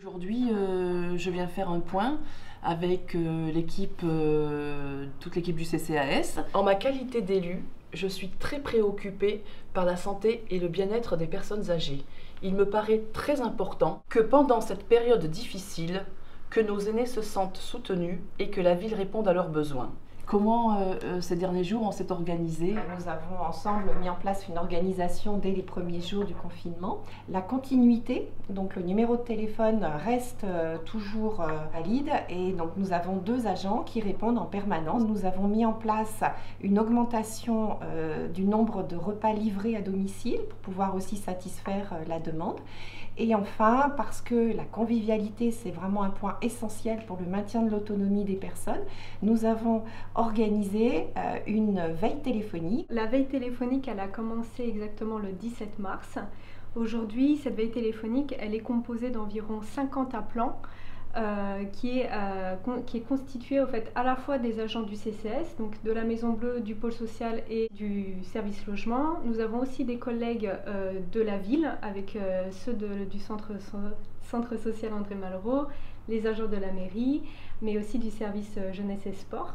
Aujourd'hui, je viens faire un point avec toute l'équipe du CCAS. En ma qualité d'élu, je suis très préoccupée par la santé et le bien-être des personnes âgées. Il me paraît très important que pendant cette période difficile, que nos aînés se sentent soutenus et que la ville réponde à leurs besoins. Comment ces derniers jours on s'est organisé? Nous avons ensemble mis en place une organisation dès les premiers jours du confinement. La continuité, donc le numéro de téléphone reste toujours valide et donc nous avons 2 agents qui répondent en permanence. Nous avons mis en place une augmentation du nombre de repas livrés à domicile pour pouvoir aussi satisfaire la demande. Et enfin, parce que la convivialité, c'est vraiment un point essentiel pour le maintien de l'autonomie des personnes, nous avons organisé une veille téléphonique. La veille téléphonique, elle a commencé exactement le 17 mars. Aujourd'hui, cette veille téléphonique, elle est composée d'environ 50 appelants qui est constituée au fait à la fois des agents du CCS, donc de la Maison Bleue, du pôle social et du service logement. Nous avons aussi des collègues de la ville avec ceux du centre social André Malraux, les agents de la mairie, mais aussi du service jeunesse et sport.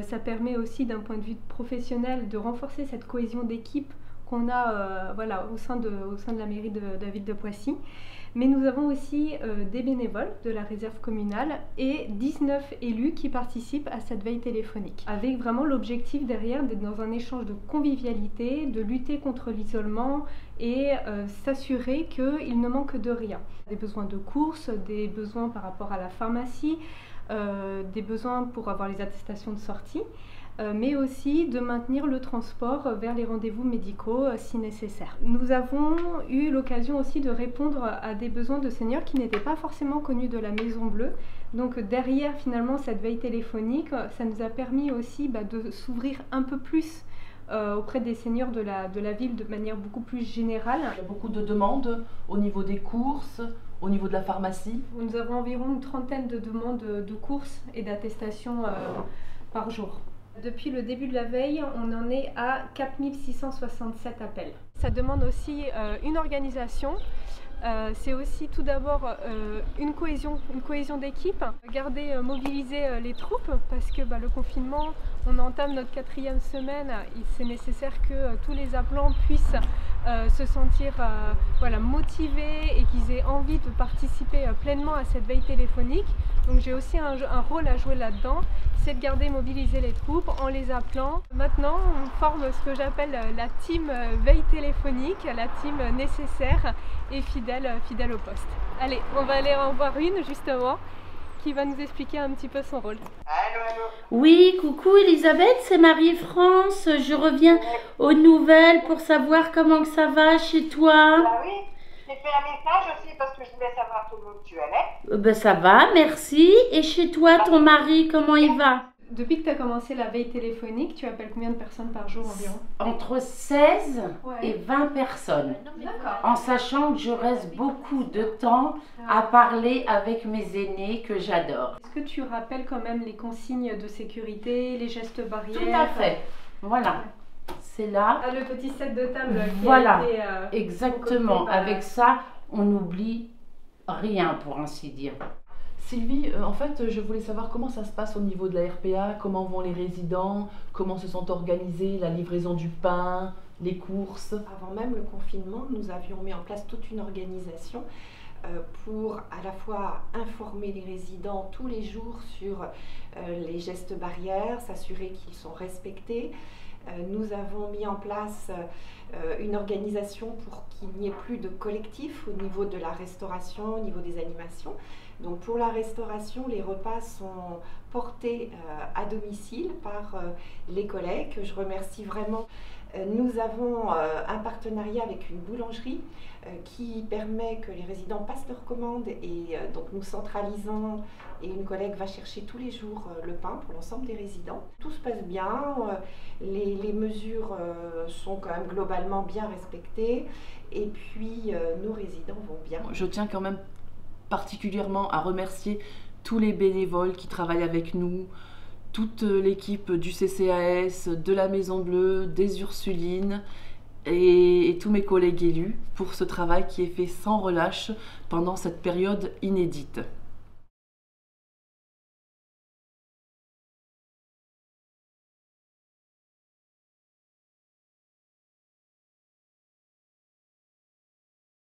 Ça permet aussi d'un point de vue professionnel de renforcer cette cohésion d'équipe qu'on a au sein de la mairie de la ville de Poissy. Mais nous avons aussi des bénévoles de la réserve communale et 19 élus qui participent à cette veille téléphonique. Avec vraiment l'objectif derrière d'être dans un échange de convivialité, de lutter contre l'isolement et s'assurer qu'il ne manque de rien. Des besoins de courses, des besoins par rapport à la pharmacie, des besoins pour avoir les attestations de sortie, mais aussi de maintenir le transport vers les rendez-vous médicaux si nécessaire. Nous avons eu l'occasion aussi de répondre à des besoins de seniors qui n'étaient pas forcément connus de la Maison Bleue. Donc derrière finalement cette veille téléphonique, ça nous a permis aussi de s'ouvrir un peu plus auprès des seniors de la ville de manière beaucoup plus générale. Il y a beaucoup de demandes au niveau des courses, au niveau de la pharmacie. Nous avons environ une trentaine de demandes de courses et d'attestations par jour. Depuis le début de la veille, on en est à 4667 appels. Ça demande aussi une organisation. C'est aussi tout d'abord une cohésion d'équipe, mobiliser les troupes parce que le confinement, on entame notre 4e semaine. C'est nécessaire que tous les appelants puissent se sentir motivés et qu'ils aient envie de participer pleinement à cette veille téléphonique. Donc j'ai aussi un rôle à jouer là-dedans, c'est de mobiliser les troupes en les appelant. Maintenant, on forme ce que j'appelle la team veille téléphonique, la team nécessaire et fidèle au poste. Allez, on va aller en voir une justement qui va nous expliquer un petit peu son rôle. Allô. Oui, coucou Elisabeth, c'est Marie-France. Je reviens aux nouvelles pour savoir comment que ça va chez toi. Bah oui, j'ai fait un message aussi parce que je voulais savoir tout où tu allais. Ben ça va, merci. Et chez toi, ton mari, comment il va? Depuis que tu as commencé la veille téléphonique, tu appelles combien de personnes par jour environ? Entre 16 et 20 personnes. D'accord. En sachant que je reste beaucoup de temps à parler avec mes aînés que j'adore. Est-ce que tu rappelles quand même les consignes de sécurité, les gestes barrières? Tout à fait. Voilà. C'est là. Ah, le petit set de table qui voilà. a été exactement. Avec ça, on n'oublie rien pour ainsi dire. Sylvie, en fait, je voulais savoir comment ça se passe au niveau de la RPA, comment vont les résidents, comment se sont organisés, la livraison du pain, les courses. Avant même le confinement, nous avions mis en place toute une organisation pour à la fois informer les résidents tous les jours sur les gestes barrières, s'assurer qu'ils sont respectés. Nous avons mis en place une organisation pour qu'il n'y ait plus de collectif au niveau de la restauration, au niveau des animations. Donc pour la restauration, les repas sont portés à domicile par les collègues, que je remercie vraiment. Nous avons un partenariat avec une boulangerie qui permet que les résidents passent leurs commandes et donc nous centralisons et une collègue va chercher tous les jours le pain pour l'ensemble des résidents. Tout se passe bien, les mesures sont quand même globalement bien respectées et puis nos résidents vont bien. Je tiens quand même particulièrement à remercier tous les bénévoles qui travaillent avec nous, toute l'équipe du CCAS, de la Maison Bleue, des Ursulines et tous mes collègues élus pour ce travail qui est fait sans relâche pendant cette période inédite.